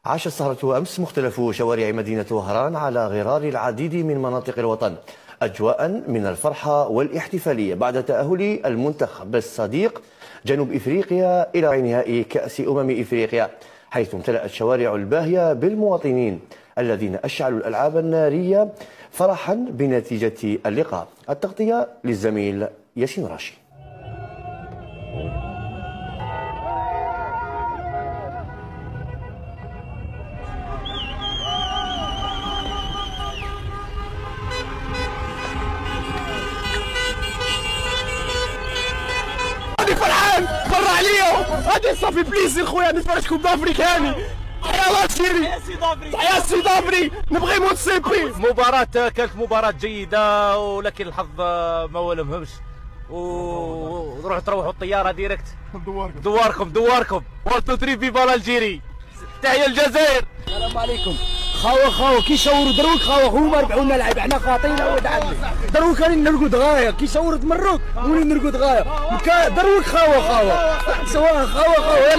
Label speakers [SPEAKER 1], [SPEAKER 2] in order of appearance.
[SPEAKER 1] عاشت السهرة أمس مختلف شوارع مدينة وهران على غرار العديد من مناطق الوطن أجواء من الفرحة والاحتفالية بعد تأهل المنتخب الصديق جنوب إفريقيا إلى نهائي كأس إفريقيا، حيث امتلأت الشوارع الباهية بالمواطنين الذين أشعلوا الألعاب النارية فرحا بنتيجة اللقاء. التغطية للزميل ياسين راشي.
[SPEAKER 2] أنا فرحان برا عليا غادي صافي بليزير خويا نتفرجكم بافريكاني. تحيا الجيري، تحيا السيدافري، نبغي مونتسيبي.
[SPEAKER 3] مباراة كانت مباراة جيدة ولكن الحظ ما ولمهمش وروحوا تروحوا الطيارة ديريكت دواركم 1 2 3 فيفا الجيري. تحيا الجزائر.
[SPEAKER 2] السلام عليكم. خاوة كيشاوروا دروك خاوة هما ربحوا لنا العيب، حنا خاطينا ولد عمي دروك راني نرقد غايه كيشاوروا تمرك ونرقد غايه دروك خاوة سواء خاوة يلا.